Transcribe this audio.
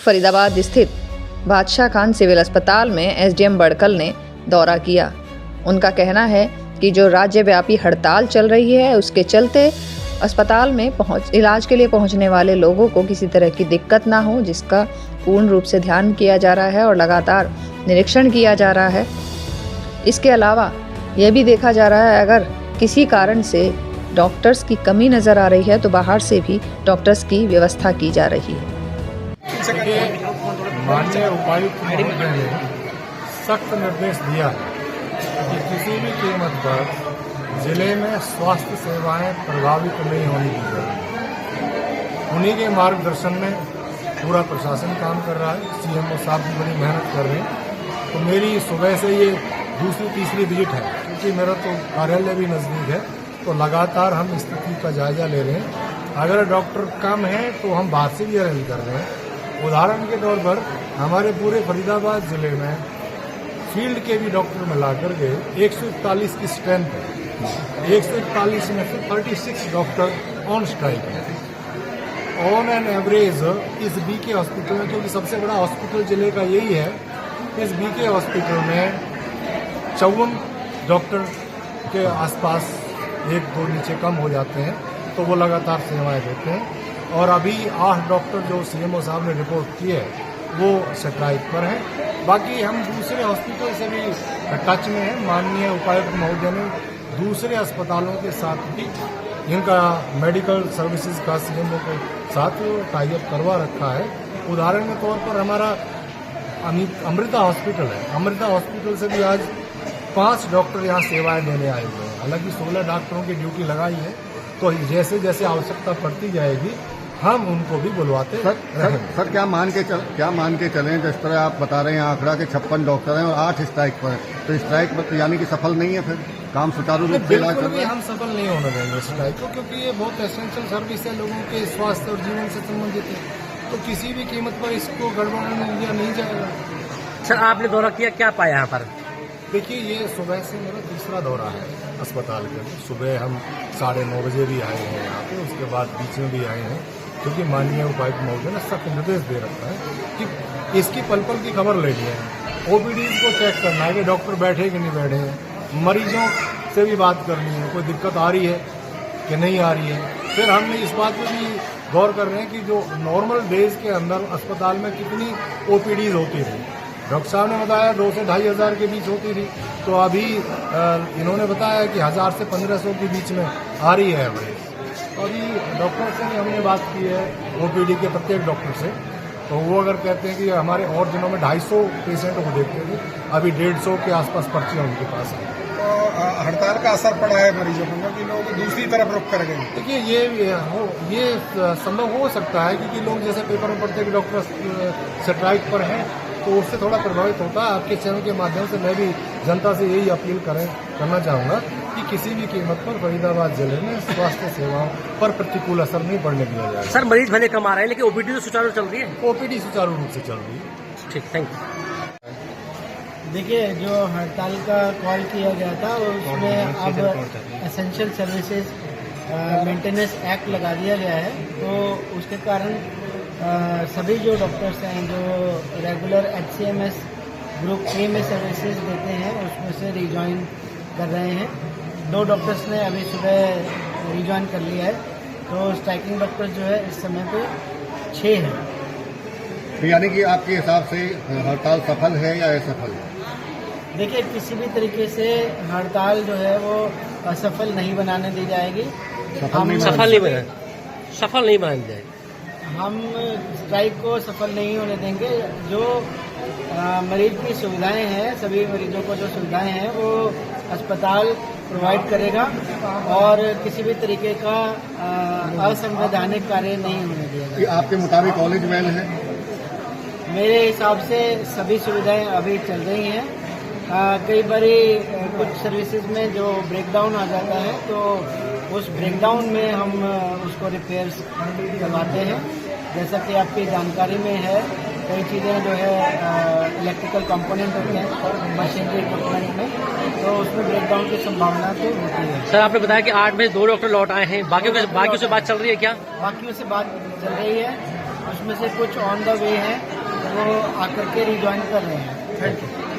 फरीदाबाद स्थित बादशाह खान सिविल अस्पताल में एसडीएम बड़कल ने दौरा किया। उनका कहना है कि जो राज्यव्यापी हड़ताल चल रही है उसके चलते अस्पताल में इलाज के लिए पहुंचने वाले लोगों को किसी तरह की दिक्कत ना हो, जिसका पूर्ण रूप से ध्यान किया जा रहा है और लगातार निरीक्षण किया जा रहा है। इसके अलावा यह भी देखा जा रहा है अगर किसी कारण से डॉक्टर्स की कमी नज़र आ रही है तो बाहर से भी डॉक्टर्स की व्यवस्था की जा रही है। माननीय उपायुक्त महोदय ने सख्त निर्देश दिया कि किसी भी कीमत पर जिले में स्वास्थ्य सेवाएं प्रभावित नहीं होनी चाहिए। उन्हीं के मार्गदर्शन में पूरा प्रशासन काम कर रहा है। सीएमओ साहब भी बड़ी मेहनत कर रहे हैं। तो मेरी सुबह से ये दूसरी तीसरी विजिट है, क्योंकि मेरा तो कार्यालय भी नज़दीक है, तो लगातार हम स्थिति का जायजा ले रहे हैं। अगर डॉक्टर कम है तो हम बाहर से भी अरेंज कर रहे हैं। उदाहरण के तौर पर हमारे पूरे फरीदाबाद जिले में फील्ड के भी डॉक्टर मिला करके 141 की स्ट्रेंथ है। 141 में से 36 डॉक्टर ऑन स्ट्राइक है। ऑन एन एवरेज इस बीके हॉस्पिटल में, क्योंकि सबसे बड़ा हॉस्पिटल जिले का यही है, इस बीके हॉस्पिटल में 54 डॉक्टर के आसपास 1-2 नीचे कम हो जाते हैं, तो वो लगातार सेवाएं देते हैं। और अभी 8 डॉक्टर जो सीएमओ साहब ने रिपोर्ट की है वो स्ट्राइक पर हैं। बाकी हम दूसरे हॉस्पिटल से भी टच में हैं। माननीय उपायुक्त महोदय ने दूसरे अस्पतालों के साथ भी इनका मेडिकल सर्विसेज का सीएमओ के साथ टाई अप करवा रखा है। उदाहरण के तौर पर हमारा अमृता हॉस्पिटल है। अमृता हॉस्पिटल से भी आज 5 डॉक्टर यहाँ सेवाएं देने आए हुए हैं। हालांकि 16 डॉक्टरों की ड्यूटी लगाई है, तो जैसे जैसे आवश्यकता पड़ती जाएगी हम उनको भी बुलवाते सर क्या मान के चलें, जिस तरह आप बता रहे हैं आंकड़ा के 56 डॉक्टर हैं और 8 स्ट्राइक पर हैं, तो स्ट्राइक पर यानी कि सफल नहीं है, फिर काम सुचारू रूप से बिल्कुल भी हम सफल नहीं होने देंगे स्ट्राइक को, क्योंकि ये बहुत एसेंशियल सर्विस है, लोगों के स्वास्थ्य और जीवन से संबंधित है। तो किसी भी कीमत पर इसको गड़बड़ाने दिया नहीं जाएगा। सर आपने दौरा किया, क्या पाया यहाँ पर? देखिए, ये सुबह से मेरा तीसरा दौरा है अस्पताल के। सुबह हम 9:30 बजे भी आए हैं यहाँ पे, उसके बाद बीच में भी आए हैं, क्योंकि माननीय उपायुक्त महोदय ने सख्त निर्देश दे रखा है कि इसकी पल पल की खबर लेनी है। ओपीडी को चेक करना है कि डॉक्टर बैठे कि नहीं बैठे हैं, मरीजों से भी बात करनी है, कोई दिक्कत आ रही है कि नहीं आ रही है। फिर हम इस बात पर भी गौर कर रहे हैं कि जो नॉर्मल डेज के अंदर अस्पताल में कितनी ओपीडीज होती थी। डॉक्टर साहब ने बताया 2 से 2,500 के बीच होती थी, तो अभी इन्होंने बताया कि 1000 से 1500 के बीच में आ रही है एवरेज। अभी डॉक्टर से भी हमने बात की है, ओपीडी के प्रत्येक डॉक्टर से, तो वो अगर कहते हैं कि हमारे और दिनों में 250 पेशेंट को देखते थे, अभी 150 के आसपास पर्चियाँ उनके पास हैं। तो हड़ताल का असर पड़ा है मरीजों पर कि लोग दूसरी तरफ रुख कर गए? देखिए, ये संभव हो सकता है, क्योंकि लोग जैसे पेपर में पढ़ते हैं कि डॉक्टर स्ट्राइक पर हैं, तो उससे थोड़ा प्रभावित होता है। आपके चैनल के माध्यम से मैं भी जनता से यही अपील करना चाहूँगा कि किसी भी कीमत पर फरीदाबाद जिले में स्वास्थ्य सेवाओं पर प्रतिकूल असर नहीं पड़ने दिया जाएगा। सर मरीज भले कम आ रहे हैं, लेकिन ओपीडी तो सुचारू चल रही है? ओपीडी सुचारू रूप से चल रही है। ठीक, थैंक यू। देखिए, जो हड़ताल का कॉल किया गया था उसमें अब एसेंशियल सर्विसेज मेंटेनेंस एक्ट लगा दिया गया है, तो उसके कारण सभी जो डॉक्टर्स हैं जो रेगुलर HCMS ग्रुप A में सर्विसेज देते हैं उसमें से रिजॉइन कर रहे हैं। 2 डॉक्टर्स ने अभी सुबह रिजॉइन कर लिया है, तो स्ट्राइकिंग डॉक्टर जो है इस समय पे 6 हैं। तो यानी कि आपके हिसाब से हड़ताल सफल है या असफल? देखिए, किसी भी तरीके से हड़ताल जो है वो असफल नहीं बनाने दी जाएगी। सफल नहीं बनाने जाएगी। हम स्ट्राइक को सफल नहीं होने देंगे। जो मरीज की सुविधाएं हैं, सभी मरीजों को जो सुविधाएं हैं वो अस्पताल प्रोवाइड करेगा और किसी भी तरीके का असंवैधानिक कार्य नहीं होने दिया। आपके मुताबिक कॉलेज वेल है? मेरे हिसाब से सभी सुविधाएं अभी चल रही हैं। कई बारी कुछ सर्विसेज में जो ब्रेकडाउन आ जाता है, तो उस ब्रेकडाउन में हम उसको रिपेयर्स करवाते हैं। जैसा कि आपकी जानकारी में है, कई चीज़ें जो है इलेक्ट्रिकल कंपोनेंट होते हैं मशीनरी इक्विपमेंट में, तो उसमें ब्रेकडाउन की संभावना तो होती है। सर आपने बताया कि 8 में 2 डॉक्टर लौट आए हैं, बाकियों से बात चल रही है क्या? बाकियों से बात चल रही है, उसमें से कुछ ऑन द वे है वो आकर के रिज्वाइन कर रहे हैं। Thank you.